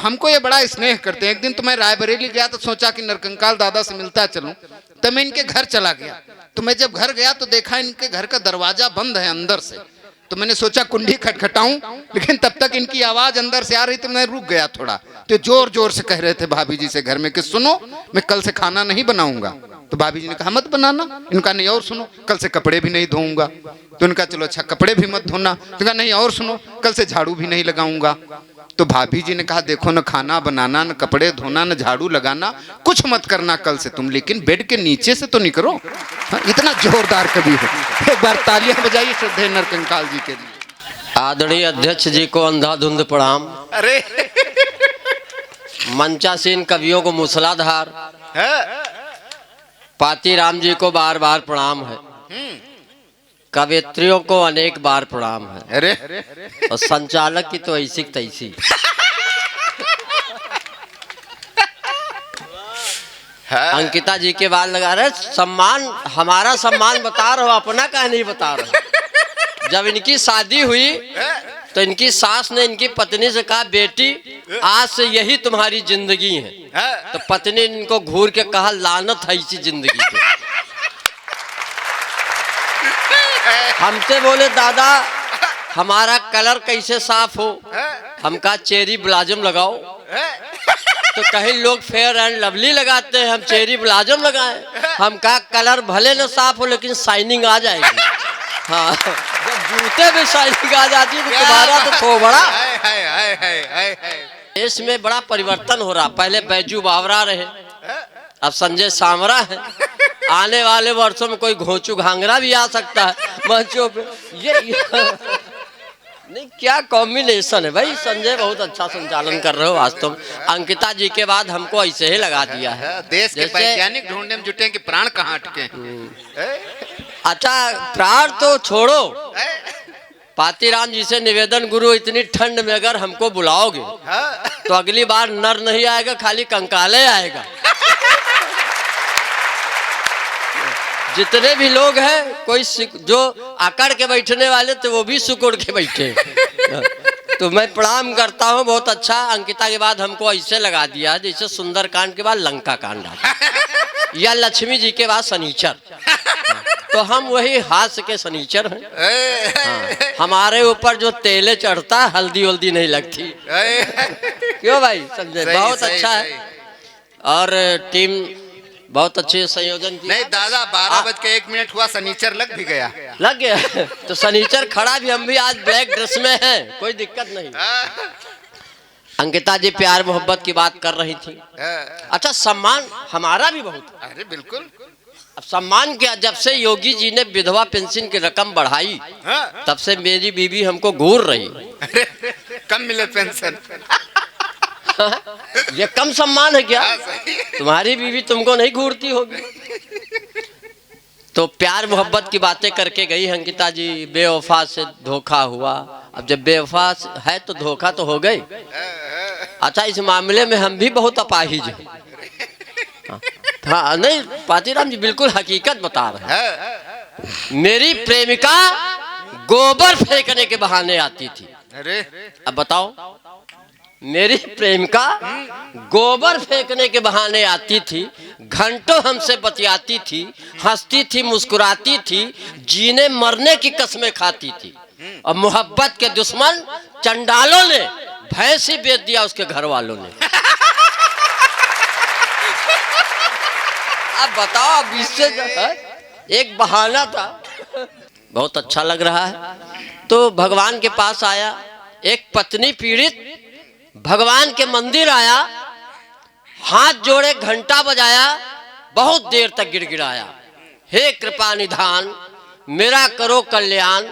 हमको ये बड़ा स्नेह करते हैं। एक दिन तो मैं रायबरेली गया तो सोचा कि नरकंकाल दादा से मिलता चलूं, तो मैं इनके घर चला गया। तो मैं जब घर गया तो देखा इनके घर का दरवाजा बंद है अंदर से। तो मैंने सोचा कुंडी खटखटाऊं, लेकिन तब तक इनकी आवाज अंदर से आ रही, तो मैं रुक गया थोड़ा। तो जोर जोर से कह रहे थे भाभी जी से घर में कि सुनो, मैं कल से खाना नहीं बनाऊंगा। तो भाभी जी ने कहा मत बनाना। इनका नहीं, और सुनो, कल से कपड़े भी नहीं धोऊंगा। तो इनका चलो अच्छा कपड़े भी मत धोना। तो कहा नहीं, और सुनो, कल से झाड़ू भी नहीं लगाऊंगा। तो भाभी जी ने कहा देखो, न खाना बनाना, न कपड़े धोना, न झाड़ू लगाना, कुछ मत करना कल से तुम, लेकिन बेड के नीचे से तो नहीं करो। इतना जोरदार कवि है। एक बार तालियां बजाइए श्रद्धेय नरकंकाल जी के लिए। आदरणीय अध्यक्ष जी को अंधाधुंध प्रणाम। अरे मंचासीन कवियों को मूसलाधार, पातीराम जी को बार बार प्रणाम है, कवित्रियों को अनेक बार प्रणाम है। अरे और संचालक की तो ऐसी तैसी। अंकिता जी के बाल लगा रहे, सम्मान, हमारा सम्मान बता रहे हो, अपना कह नहीं बता रहे। जब इनकी शादी हुई तो इनकी सास ने इनकी पत्नी से कहा बेटी आज से यही तुम्हारी जिंदगी है। तो पत्नी ने इनको घूर के कहा लानत है इसी जिंदगी पे। हमसे बोले दादा हमारा कलर कैसे साफ हो, हम कहा चेरी ब्लाजम लगाओ। तो कहीं लोग फेयर एंड लवली लगाते हैं, हम चेरी ब्लाजम लगाएं। हम कहा कलर भले न साफ हो लेकिन शाइनिंग आ जाएगी। हाँ, जब जूते में शाइनिंग आ जाती है तो तुम्हारा तो थोबड़ा। देश में बड़ा परिवर्तन हो रहा, पहले बैजू बावरा रहे, अब संजय सामरा है। आने वाले वर्षों में कोई घोंचू घांगरा भी आ सकता है मंचों पे। ये नहीं, क्या कॉम्बिनेशन है भाई। संजय बहुत अच्छा संचालन कर रहे हो वास्तव में। अंकिता जी के बाद हमको ऐसे ही लगा दिया है। देश के वैज्ञानिक ढूंढने में जुटे कि प्राण कहाँ अटके। अच्छा प्राण तो छोड़ो, पातीराम जी से निवेदन गुरु, इतनी ठंड में अगर हमको बुलाओगे तो अगली बार नर नहीं आएगा, खाली कंकाले आएगा। जितने भी लोग हैं, कोई जो आकड़ के बैठने वाले थे वो भी सुकुड़ के बैठे। तो मैं प्रणाम करता हूँ, बहुत अच्छा। अंकिता के बाद हमको ऐसे लगा दिया जैसे सुंदरकांड के बाद लंका कांड या लक्ष्मी जी के बाद शनिचर। तो हम वही हास्य के शनिचर हैं। हाँ, हमारे ऊपर जो तेले चढ़ता हल्दी वल्दी नहीं लगती। क्यों भाई संजय, बहुत अच्छा है। और टीम बहुत अच्छे संयोजन की। नहीं दादा 12:01 हुआ, शनिचर लग भी गया। लग गया तो शनिचर खड़ा भी, हम भी आज ब्लैक ड्रेस में हैं, कोई दिक्कत नहीं। अंकिता जी प्यार मोहब्बत की बात कर रही थी। अच्छा सम्मान हमारा भी बहुत। अरे बिल्कुल। अब सम्मान क्या, जब से योगी जी ने विधवा पेंशन की रकम बढ़ाई तब से मेरी बीवी हमको घूर रही। कम मिले पेंशन। ये कम सम्मान है क्या? तुम्हारी बीवी तुमको नहीं घूरती होगी। तो प्यार मोहब्बत की बातें करके गई अंकिता जी, बेवफा से धोखा हुआ। अब जब बेवफा है तो धोखा तो हो गई। अच्छा इस मामले में हम भी बहुत अपाहिज हैं। हाँ नहीं पातीराम जी बिल्कुल हकीकत बता रहे हैं। मेरी प्रेमिका गोबर फेंकने के बहाने आती थी। अरे अब बताओ, मेरी प्रेमिका गोबर फेंकने के बहाने आती थी, घंटों हमसे बतियाती थी, हंसती थी, मुस्कुराती थी, जीने मरने की कसमें खाती थी। और मोहब्बत के दुश्मन चंडालों ने भैंस ही बेच दिया उसके घर वालों ने। अब बताओ, अब इससे एक बहाना था। बहुत अच्छा लग रहा है। तो भगवान के पास आया, एक पत्नी पीड़ित भगवान के मंदिर आया, हाथ जोड़े, घंटा बजाया, बहुत देर तक गिड़गिड़ाया, हे कृपा निधान मेरा करो कल्याण।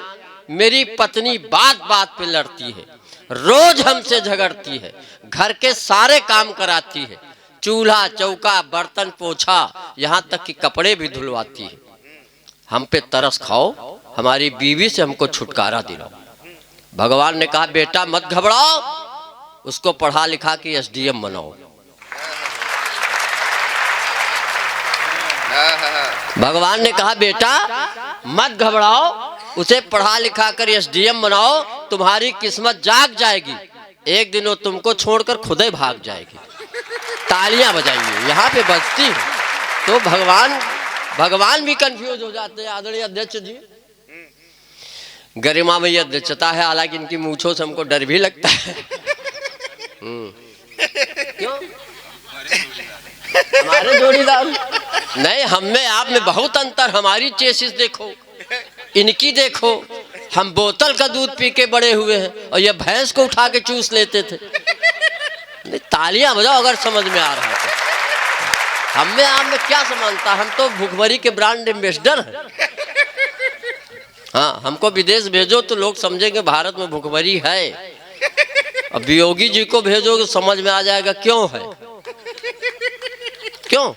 मेरी पत्नी बात बात पे लड़ती है, रोज हमसे झगड़ती है, घर के सारे काम कराती है, चूल्हा चौका बर्तन पोछा, यहाँ तक कि कपड़े भी धुलवाती है। हम पे तरस खाओ, हमारी बीवी से हमको छुटकारा दिलाओ। भगवान ने कहा बेटा मत घबराओ, उसको पढ़ा लिखा के एसडीएम बनाओ। भगवान ने कहा बेटा मत घबराओ, उसे पढ़ा लिखा कर एसडीएम बनाओ, तुम्हारी किस्मत जाग जाएगी। एक दिन वो तुमको छोड़कर खुद ही भाग जाएगी। तालियां बजाइए, यहाँ पे बजती है। तो भगवान भी कंफ्यूज हो जाते हैं। आदरणीय अध्यक्ष जी, गरिमामयी अध्यक्षता है, हालांकि इनकी मूंछों से हमको डर भी लगता है। क्यों? हमारे जोड़ीदार नहीं, हम में आप में बहुत अंतर। हमारी चेसिस देखो, इनकी देखो। हम बोतल का दूध पी के बड़े हुए हैं और ये भैंस को उठा के चूस लेते थे। नहीं, तालियां बजाओ अगर समझ में आ रहा है तो। हम में आप में क्या समानता? हम तो भुखमरी के ब्रांड एम्बेसडर हैं। हाँ, हमको विदेश भेजो तो लोग समझेंगे भारत में भुखमरी है। अब योगी जी को भेजोगे समझ में आ जाएगा क्यों है। क्यों?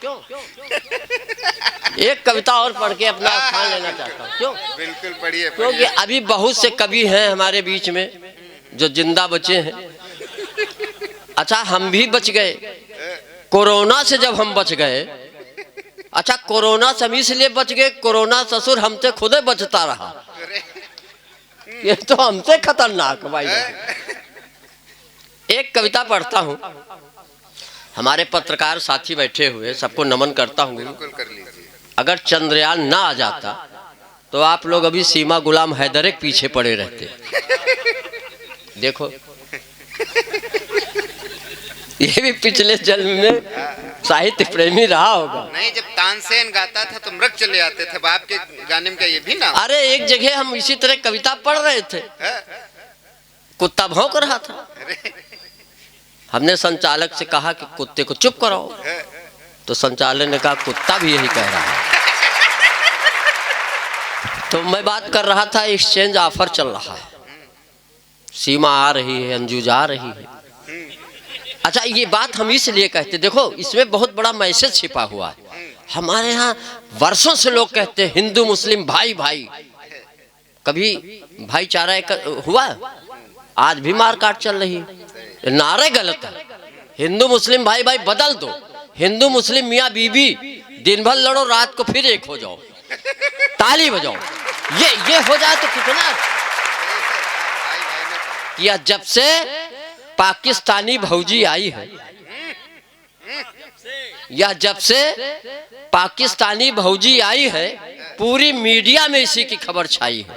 एक कविता और पढ़ के अपना स्थान लेना चाहता हूँ। क्यों? बिल्कुल पढ़िए। क्योंकि अभी बहुत से कवि हैं हमारे बीच में जो जिंदा बचे हैं। अच्छा, हम भी बच गए कोरोना से। जब हम बच गए, अच्छा कोरोना से हम इसलिए बच गए, कोरोना ससुर हमसे खुद बचता रहा। ये तो हमसे खतरनाक भाई। एक कविता पढ़ता हूँ, हमारे पत्रकार साथी बैठे हुए, सबको नमन करता हूँ। बिल्कुल कर लीजिए। अगर चंद्रयान ना आ जाता तो आप लोग अभी सीमा गुलाम हैदर के पीछे पड़े रहते। देखो, ये भी पिछले जन्म में साहित्य प्रेमी रहा होगा। नहीं, जब तानसेन गाता था तो मृग चले आते थे। बाप के गाने में क्या ये भी ना? अरे एक जगह हम इसी तरह कविता पढ़ रहे थे, कुत्ता भौंक रहा था। हमने संचालक से कहा कि कुत्ते को चुप कराओ, तो संचालक ने कहा कुत्ता भी यही कह रहा है। तो मैं बात कर रहा था, एक्सचेंज ऑफर चल रहा है, सीमा आ रही है, अंजू जा रही है। अच्छा, ये बात हम इसलिए कहते, देखो इसमें बहुत बड़ा मैसेज छिपा हुआ है। हमारे यहाँ वर्षों से लोग कहते हैं हिंदू मुस्लिम भाई भाई, कभी भाईचारा हुआ? आज भी मारकाट चल रही है। नारे गलत है। हिंदू मुस्लिम भाई भाई बदल दो, हिंदू मुस्लिम मियाँ बीबी, दिन भर लड़ो, रात को फिर एक हो जाओ, ताली बजाओ। ये हो जाए तो कितना। या जब से पाकिस्तानी भौजी आई है, या जब से पाकिस्तानी भौजी आई है, पूरी मीडिया में इसी की खबर छाई है।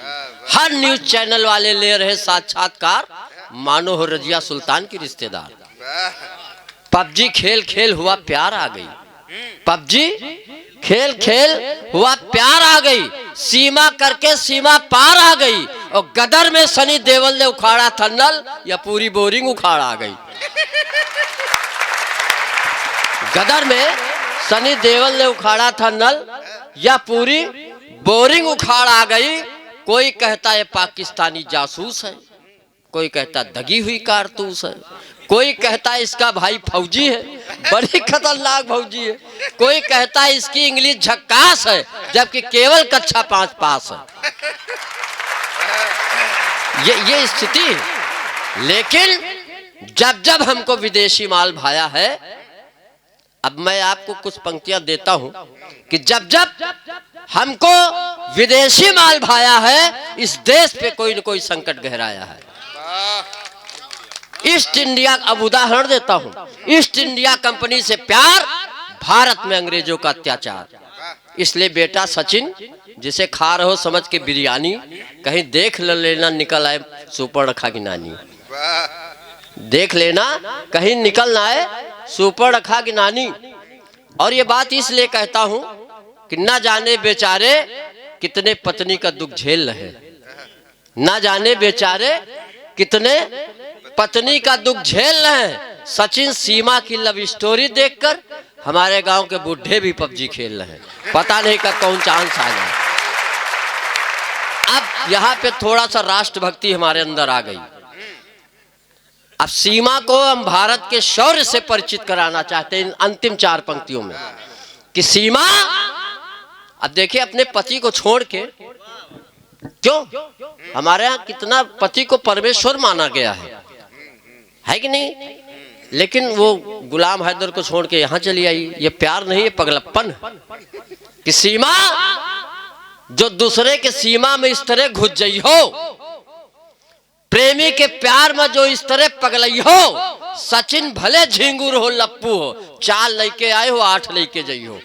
हर न्यूज चैनल वाले ले रहे साक्षात्कार, मानो हो रजिया सुल्तान की रिश्तेदार। पबजी खेल खेल हुआ प्यार आ गई, पबजी खेल खेल हुआ प्यार आ गई, सीमा करके सीमा पार आ गई। और गदर में सनी देओल ने उखाड़ा था नल, या पूरी बोरिंग उखाड़ आ गई। गदर में सनी देओल ने उखाड़ा था नल, या पूरी बोरिंग उखाड़ आ गई। कोई कहता है पाकिस्तानी जासूस है, कोई कहता दगी हुई कारतूस है, कोई कहता है इसका भाई फौजी है, बड़ी खतरनाक फौजी है, कोई कहता है इसकी इंग्लिश झक्कास है, जबकि केवल कक्षा 5 पास है। ये स्थिति है। लेकिन जब जब हमको विदेशी माल भाया है, अब मैं आपको कुछ पंक्तियां देता हूं कि जब जब हमको विदेशी माल भाया है, इस देश पे कोई न कोई संकट गहराया है। ईस्ट इंडिया, अब उदाहरण देता हूं, ईस्ट इंडिया कंपनी से प्यार, भारत में अंग्रेजों का अत्याचार। इसलिए बेटा सचिन, जिसे खा रहे हो समझ के बिरयानी, कहीं देख लेना निकल आए सुपर्णखा की नानी। देख लेना कहीं निकल ना आए सुपर्णखा की नानी। और ये बात इसलिए कहता हूं कि न जाने बेचारे कितने पत्नी का दुख झेल रहे, न जाने बेचारे कितने पत्नी का दुख झेल रहे हैं। सचिन सीमा की लव स्टोरी देखकर हमारे गांव के बुढ़े भी पबजी खेल रहे हैं, पता नहीं कब कौन चांस आ जाए। अब यहाँ पे थोड़ा सा राष्ट्रभक्ति हमारे अंदर आ गई। अब सीमा को हम भारत के शौर्य से परिचित कराना चाहते हैं अंतिम 4 पंक्तियों में कि सीमा, अब देखिए अपने पति को छोड़ के, क्यों हमारे यहाँ कितना पति को परमेश्वर माना गया है कि नहीं? लेकिन वो गुलाम हैदर को छोड़ के यहाँ चली आई। ये प्यार नहीं, ये पगलप्पन कि सीमा जो दूसरे के सीमा में इस तरह घुस गई हो, प्रेमी के प्यार में जो इस तरह पगलई हो, सचिन भले झिंगुर हो लप्पू हो, 4 लइके आए हो 8 लइके जई हो।